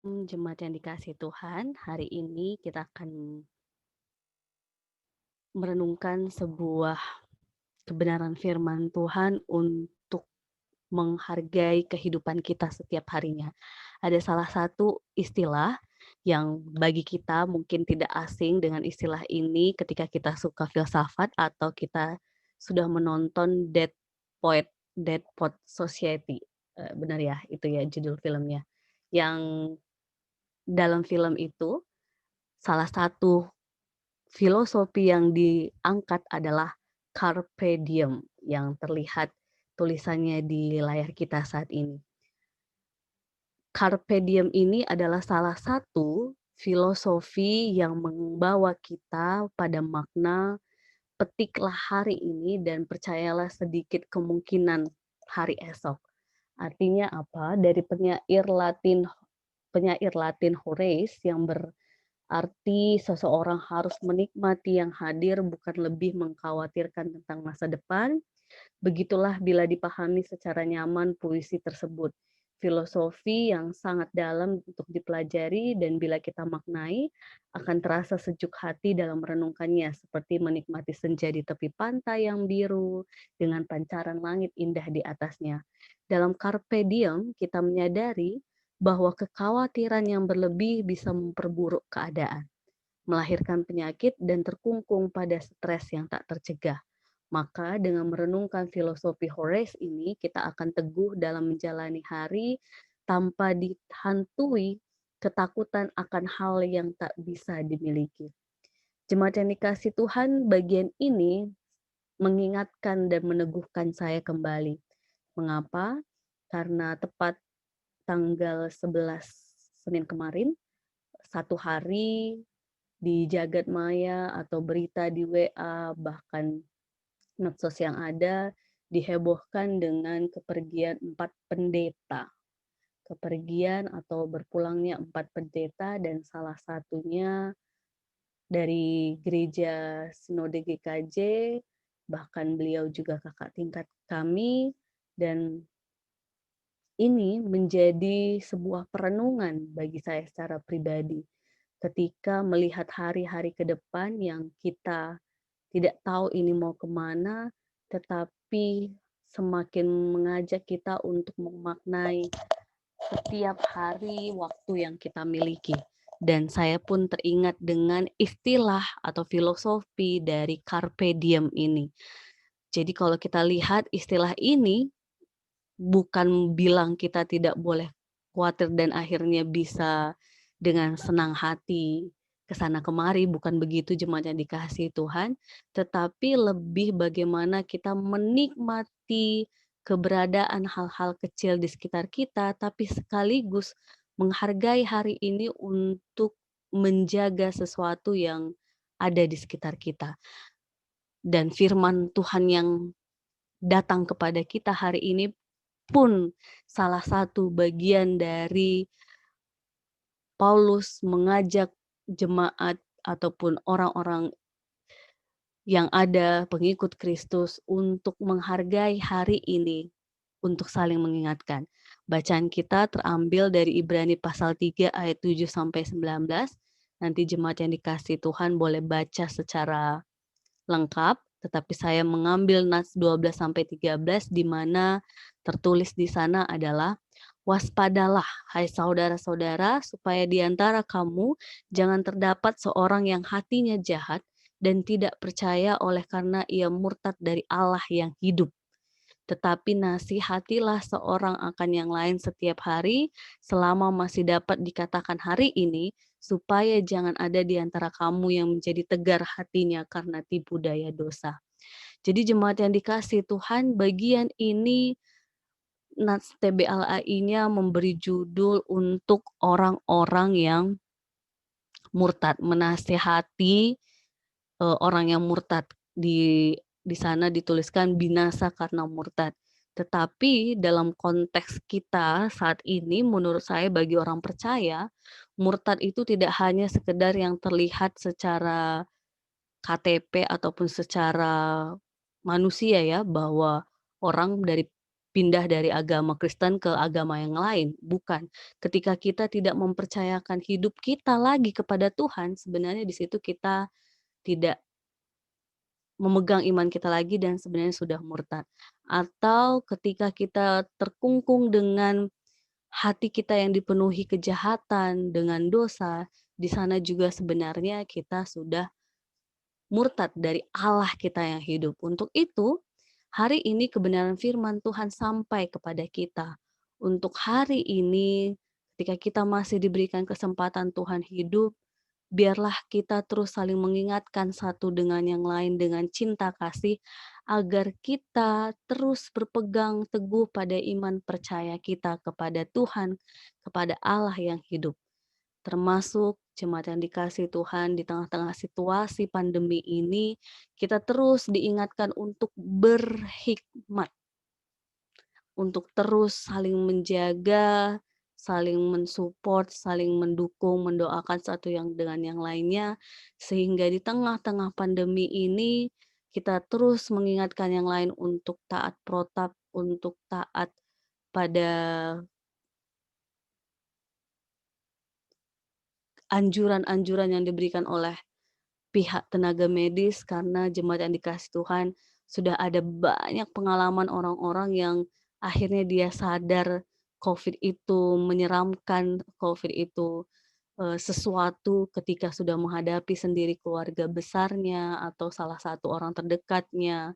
Jemaat yang dikasih Tuhan, hari ini kita akan merenungkan sebuah kebenaran firman Tuhan untuk menghargai kehidupan kita setiap harinya. Ada salah satu istilah yang bagi kita mungkin tidak asing dengan istilah ini ketika kita suka filsafat atau kita sudah menonton Dead Poet Society. Benar ya, itu ya judul filmnya. Yang dalam film itu salah satu filosofi yang diangkat adalah carpe diem yang terlihat tulisannya di layar kita saat ini. Carpe diem ini adalah salah satu filosofi yang membawa kita pada makna petiklah hari ini dan percayalah sedikit kemungkinan hari esok. Artinya apa? Dari penyair Latin Horace yang berarti seseorang harus menikmati yang hadir bukan lebih mengkhawatirkan tentang masa depan. Begitulah bila dipahami secara nyaman puisi tersebut. Filosofi yang sangat dalam untuk dipelajari dan bila kita maknai akan terasa sejuk hati dalam merenungkannya seperti menikmati senja di tepi pantai yang biru dengan pancaran langit indah di atasnya. Dalam Carpe Diem kita menyadari bahwa kekhawatiran yang berlebih bisa memperburuk keadaan, melahirkan penyakit dan terkungkung pada stres yang tak tercegah. Maka dengan merenungkan filosofi Horace ini, kita akan teguh dalam menjalani hari tanpa dihantui ketakutan akan hal yang tak bisa dimiliki. Jemaat yang dikasih Tuhan, bagian ini mengingatkan dan meneguhkan saya kembali. Mengapa? Karena tepat tanggal 11 Senin kemarin, satu hari di jagat maya atau berita di WA, bahkan medsos yang ada, dihebohkan dengan kepergian 4 pendeta. Kepergian atau berpulangnya 4 pendeta dan salah satunya dari gereja Sinode GKJ, bahkan beliau juga kakak tingkat kami, dan ini menjadi sebuah perenungan bagi saya secara pribadi ketika melihat hari-hari ke depan yang kita tidak tahu ini mau kemana, tetapi semakin mengajak kita untuk memaknai setiap hari waktu yang kita miliki. Dan saya pun teringat dengan istilah atau filosofi dari Carpe Diem ini. Jadi kalau kita lihat istilah ini bukan bilang kita tidak boleh khawatir dan akhirnya bisa dengan senang hati ke sana kemari, bukan begitu jemaat yang dikasihi Tuhan, tetapi lebih bagaimana kita menikmati keberadaan hal-hal kecil di sekitar kita, tapi sekaligus menghargai hari ini untuk menjaga sesuatu yang ada di sekitar kita. Dan firman Tuhan yang datang kepada kita hari ini pun salah satu bagian dari Paulus mengajak jemaat ataupun orang-orang yang ada pengikut Kristus untuk menghargai hari ini, untuk saling mengingatkan. Bacaan kita terambil dari Ibrani pasal 3 ayat 7 sampai 19. Nanti jemaat yang dikasih Tuhan boleh baca secara lengkap, tetapi saya mengambil nas 12 sampai 13 di mana tertulis di sana adalah waspadalah hai saudara-saudara supaya di antara kamu jangan terdapat seorang yang hatinya jahat dan tidak percaya oleh karena ia murtad dari Allah yang hidup. Tetapi nasihatilah seorang akan yang lain setiap hari selama masih dapat dikatakan hari ini, supaya jangan ada di antara kamu yang menjadi tegar hatinya karena tipu daya dosa. Jadi jemaat yang dikasih Tuhan, bagian ini Nats TBLAI-nya memberi judul untuk orang-orang yang murtad, menasehati orang yang murtad. Di sana dituliskan binasa karena murtad. Tetapi dalam konteks kita saat ini menurut saya bagi orang percaya, murtad itu tidak hanya sekedar yang terlihat secara KTP ataupun secara manusia ya, bahwa orang dari pindah dari agama Kristen ke agama yang lain, bukan. Ketika kita tidak mempercayakan hidup kita lagi kepada Tuhan, sebenarnya di situ kita tidak memegang iman kita lagi dan sebenarnya sudah murtad. Atau ketika kita terkungkung dengan hati kita yang dipenuhi kejahatan, dengan dosa, di sana juga sebenarnya kita sudah murtad dari Allah kita yang hidup. Untuk itu, hari ini kebenaran firman Tuhan sampai kepada kita. Untuk hari ini, ketika kita masih diberikan kesempatan Tuhan hidup, biarlah kita terus saling mengingatkan satu dengan yang lain dengan cinta kasih, agar kita terus berpegang teguh pada iman percaya kita kepada Tuhan, kepada Allah yang hidup. Termasuk jemaat yang dikasihi Tuhan di tengah-tengah situasi pandemi ini, kita terus diingatkan untuk berhikmat, untuk terus saling menjaga, saling mensupport, saling mendukung, mendoakan satu yang dengan yang lainnya, sehingga di tengah-tengah pandemi ini kita terus mengingatkan yang lain untuk taat protap, untuk taat pada anjuran-anjuran yang diberikan oleh pihak tenaga medis, karena jemaat yang dikasihi Tuhan, sudah ada banyak pengalaman orang-orang yang akhirnya dia sadar COVID itu menyeramkan, COVID itu, sesuatu ketika sudah menghadapi sendiri keluarga besarnya atau salah satu orang terdekatnya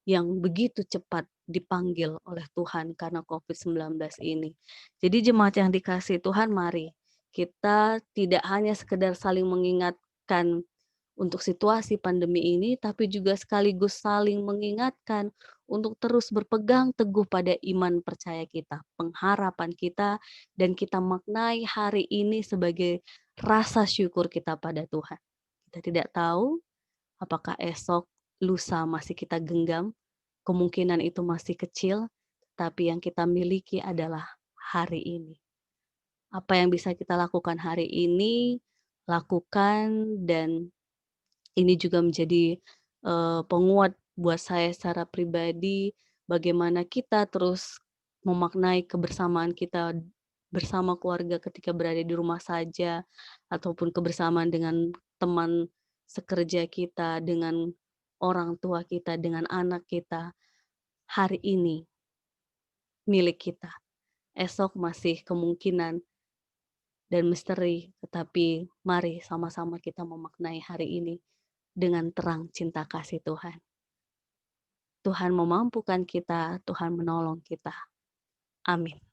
yang begitu cepat dipanggil oleh Tuhan karena COVID-19 ini. Jadi jemaat yang dikasihi Tuhan, mari kita tidak hanya sekedar saling mengingatkan untuk situasi pandemi ini, tapi juga sekaligus saling mengingatkan untuk terus berpegang teguh pada iman percaya kita, pengharapan kita, dan kita maknai hari ini sebagai rasa syukur kita pada Tuhan. Kita tidak tahu apakah esok, lusa masih kita genggam, kemungkinan itu masih kecil, tapi yang kita miliki adalah hari ini. Apa yang bisa kita lakukan hari ini, lakukan, dan ini juga menjadi, penguat buat saya secara pribadi, bagaimana kita terus memaknai kebersamaan kita bersama keluarga ketika berada di rumah saja, ataupun kebersamaan dengan teman sekerja kita, dengan orang tua kita, dengan anak kita. Hari ini milik kita, esok masih kemungkinan dan misteri, tetapi mari sama-sama kita memaknai hari ini dengan terang cinta kasih Tuhan. Tuhan memampukan kita, Tuhan menolong kita. Amin.